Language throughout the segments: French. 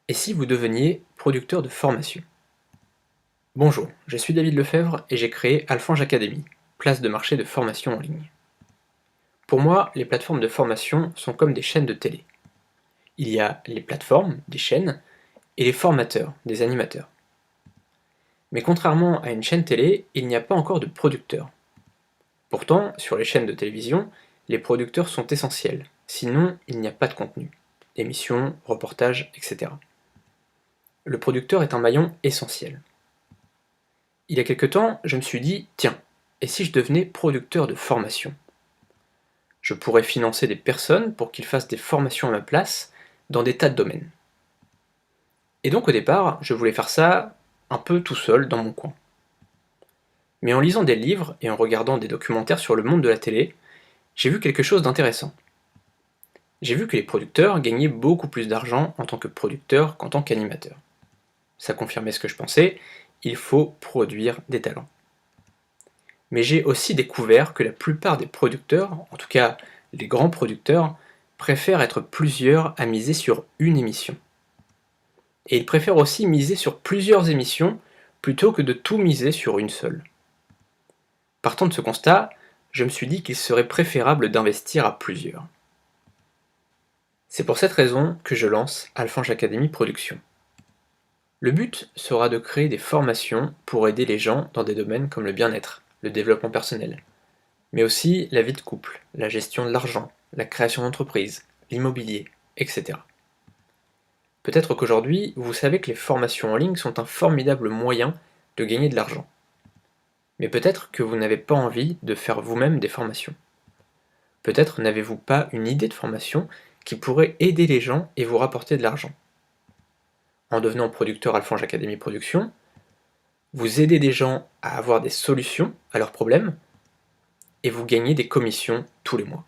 Et si vous deveniez producteur de formation? Bonjour, je suis David Lefebvre et j'ai créé Alphonse Academy, place de marché de formation en ligne. Pour moi, les plateformes de formation sont comme des chaînes de télé. Il y a les plateformes, des chaînes, et les formateurs, des animateurs. Mais contrairement à une chaîne télé, il n'y a pas encore de producteurs. Pourtant, sur les chaînes de télévision, les producteurs sont essentiels, sinon il n'y a pas de contenu, émissions, reportages, etc. Le producteur est un maillon essentiel. Il y a quelque temps, je me suis dit, tiens, et si je devenais producteur de formation? Je pourrais financer des personnes pour qu'ils fassent des formations à ma place dans des tas de domaines. Et donc au départ, je voulais faire ça un peu tout seul dans mon coin. Mais en lisant des livres et en regardant des documentaires sur le monde de la télé, j'ai vu quelque chose d'intéressant. J'ai vu que les producteurs gagnaient beaucoup plus d'argent en tant que producteurs qu'en tant qu'animateurs. Ça confirmait ce que je pensais, il faut produire des talents. Mais j'ai aussi découvert que la plupart des producteurs, en tout cas les grands producteurs, préfèrent être plusieurs à miser sur une émission. Et ils préfèrent aussi miser sur plusieurs émissions plutôt que de tout miser sur une seule. Partant de ce constat, je me suis dit qu'il serait préférable d'investir à plusieurs. C'est pour cette raison que je lance Alphonse Academy Production. Le but sera de créer des formations pour aider les gens dans des domaines comme le bien-être, le développement personnel, mais aussi la vie de couple, la gestion de l'argent, la création d'entreprise, l'immobilier, etc. Peut-être qu'aujourd'hui, vous savez que les formations en ligne sont un formidable moyen de gagner de l'argent. Mais peut-être que vous n'avez pas envie de faire vous-même des formations. Peut-être n'avez-vous pas une idée de formation qui pourrait aider les gens et vous rapporter de l'argent. En devenant producteur Alphonse Academy Production, vous aidez des gens à avoir des solutions à leurs problèmes et vous gagnez des commissions tous les mois.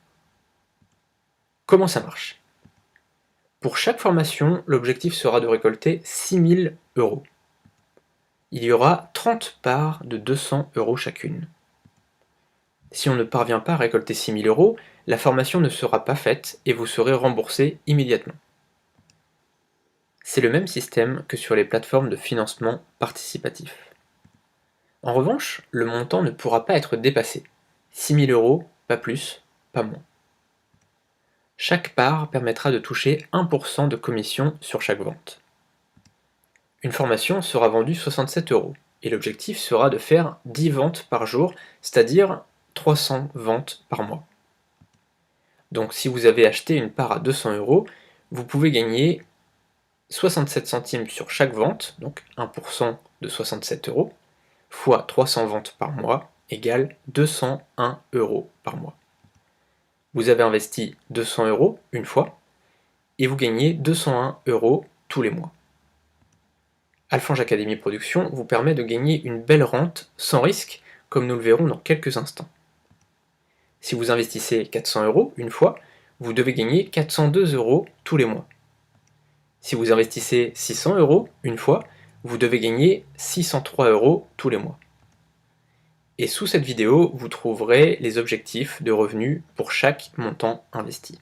Comment ça marche? Pour chaque formation, l'objectif sera de récolter 6 000 euros. Il y aura 30 parts de 200 euros chacune. Si on ne parvient pas à récolter 6 000 euros, la formation ne sera pas faite et vous serez remboursé immédiatement. C'est le même système que sur les plateformes de financement participatif. En revanche, le montant ne pourra pas être dépassé. 6 000 euros, pas plus, pas moins. Chaque part permettra de toucher 1% de commission sur chaque vente. Une formation sera vendue 67 euros et l'objectif sera de faire 10 ventes par jour, c'est-à-dire 300 ventes par mois. Donc si vous avez acheté une part à 200 euros, vous pouvez gagner 67 centimes sur chaque vente, donc 1% de 67 euros, fois 300 ventes par mois, égale 201 euros par mois. Vous avez investi 200 euros une fois, et vous gagnez 201 euros tous les mois. Alphonse Academy Production vous permet de gagner une belle rente sans risque, comme nous le verrons dans quelques instants. Si vous investissez 400 euros une fois, vous devez gagner 402 euros tous les mois. Si vous investissez 600 euros une fois, vous devez gagner 603 euros tous les mois. Et sous cette vidéo, vous trouverez les objectifs de revenus pour chaque montant investi.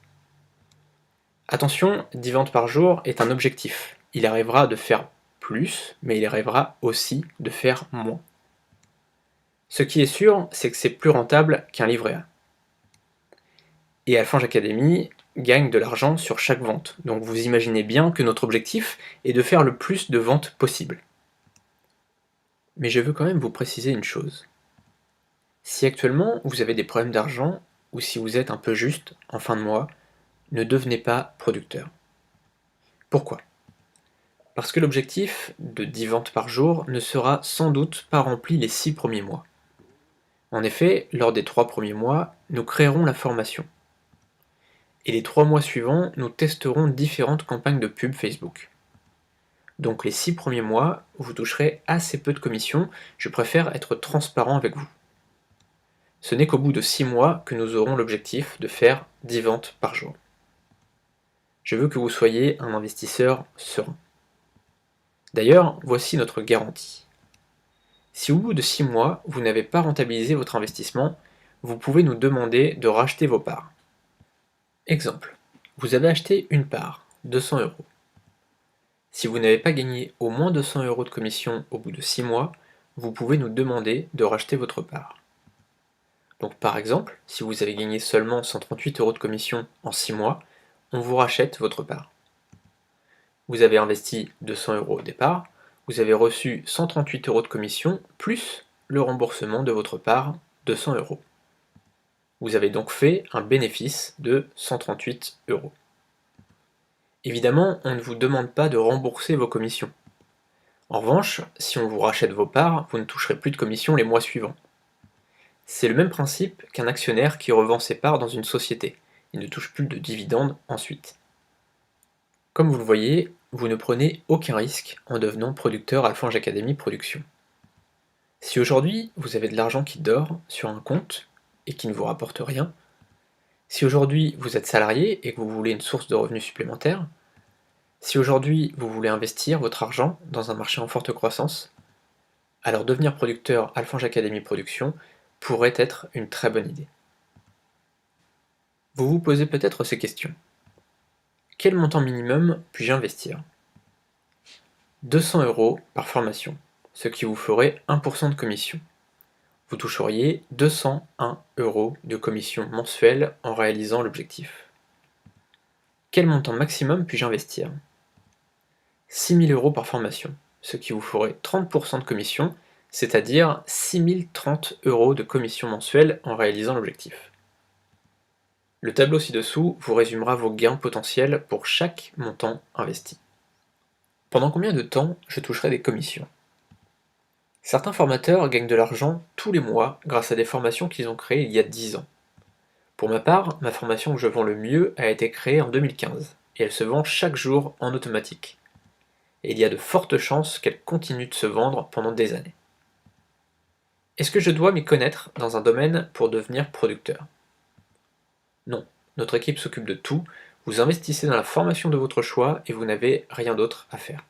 Attention, 10 ventes par jour est un objectif. Il arrivera de faire plus, mais il arrivera aussi de faire moins. Ce qui est sûr, c'est que c'est plus rentable qu'un livret A. Et Alphonse Academy gagne de l'argent sur chaque vente. Donc vous imaginez bien que notre objectif est de faire le plus de ventes possible. Mais je veux quand même vous préciser une chose. Si actuellement vous avez des problèmes d'argent, ou si vous êtes un peu juste en fin de mois, ne devenez pas producteur. Pourquoi? Parce que l'objectif de 10 ventes par jour ne sera sans doute pas rempli les 6 premiers mois. En effet, lors des 3 premiers mois, nous créerons la formation. Et les 3 mois suivants, nous testerons différentes campagnes de pub Facebook. Donc les 6 premiers mois, vous toucherez assez peu de commissions, je préfère être transparent avec vous. Ce n'est qu'au bout de 6 mois que nous aurons l'objectif de faire 10 ventes par jour. Je veux que vous soyez un investisseur serein. D'ailleurs, voici notre garantie. Si au bout de 6 mois, vous n'avez pas rentabilisé votre investissement, vous pouvez nous demander de racheter vos parts. Exemple, vous avez acheté une part, 200 euros. Si vous n'avez pas gagné au moins 200 € de commission au bout de 6 mois, vous pouvez nous demander de racheter votre part. Donc par exemple, si vous avez gagné seulement 138 € de commission en 6 mois, on vous rachète votre part. Vous avez investi 200 € au départ, vous avez reçu 138 € de commission, plus le remboursement de votre part, 200 €. Vous avez donc fait un bénéfice de 138 €. Évidemment, on ne vous demande pas de rembourser vos commissions. En revanche, si on vous rachète vos parts, vous ne toucherez plus de commission les mois suivants. C'est le même principe qu'un actionnaire qui revend ses parts dans une société. Il ne touche plus de dividendes ensuite. Comme vous le voyez, vous ne prenez aucun risque en devenant producteur Alphonge Academy Production. Si aujourd'hui vous avez de l'argent qui dort sur un compte et qui ne vous rapporte rien, si aujourd'hui vous êtes salarié et que vous voulez une source de revenus supplémentaire, si aujourd'hui vous voulez investir votre argent dans un marché en forte croissance, alors devenir producteur Alphonge Academy Production pourrait être une très bonne idée. Vous vous posez peut-être ces questions. Quel montant minimum puis-je investir? 200 € par formation, ce qui vous ferait 1% de commission. Vous toucheriez 201 € de commission mensuelle en réalisant l'objectif. Quel montant maximum puis-je investir? 6 000 € par formation, ce qui vous ferait 30% de commission, c'est-à-dire 6 030 € de commission mensuelle en réalisant l'objectif. Le tableau ci-dessous vous résumera vos gains potentiels pour chaque montant investi. Pendant combien de temps je toucherai des commissions? Certains formateurs gagnent de l'argent tous les mois grâce à des formations qu'ils ont créées il y a 10 ans. Pour ma part, ma formation que je vends le mieux a été créée en 2015 et elle se vend chaque jour en automatique. Et il y a de fortes chances qu'elle continue de se vendre pendant des années. Est-ce que je dois m'y connaître dans un domaine pour devenir producteur? Non, notre équipe s'occupe de tout, vous investissez dans la formation de votre choix et vous n'avez rien d'autre à faire.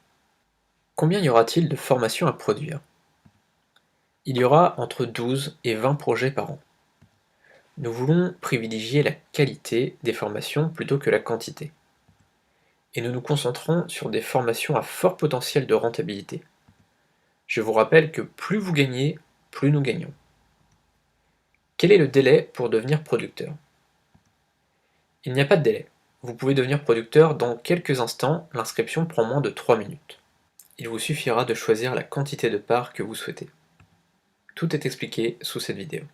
Combien y aura-t-il de formations à produire? Il y aura entre 12 et 20 projets par an. Nous voulons privilégier la qualité des formations plutôt que la quantité. Et nous nous concentrons sur des formations à fort potentiel de rentabilité. Je vous rappelle que plus vous gagnez, plus nous gagnons. Quel est le délai pour devenir producteur? Il n'y a pas de délai. Vous pouvez devenir producteur dans quelques instants, l'inscription prend moins de 3 minutes. Il vous suffira de choisir la quantité de parts que vous souhaitez. Tout est expliqué sous cette vidéo.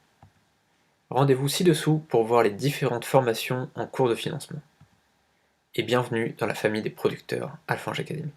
Rendez-vous ci-dessous pour voir les différentes formations en cours de financement. Et bienvenue dans la famille des producteurs Alphonge Academy.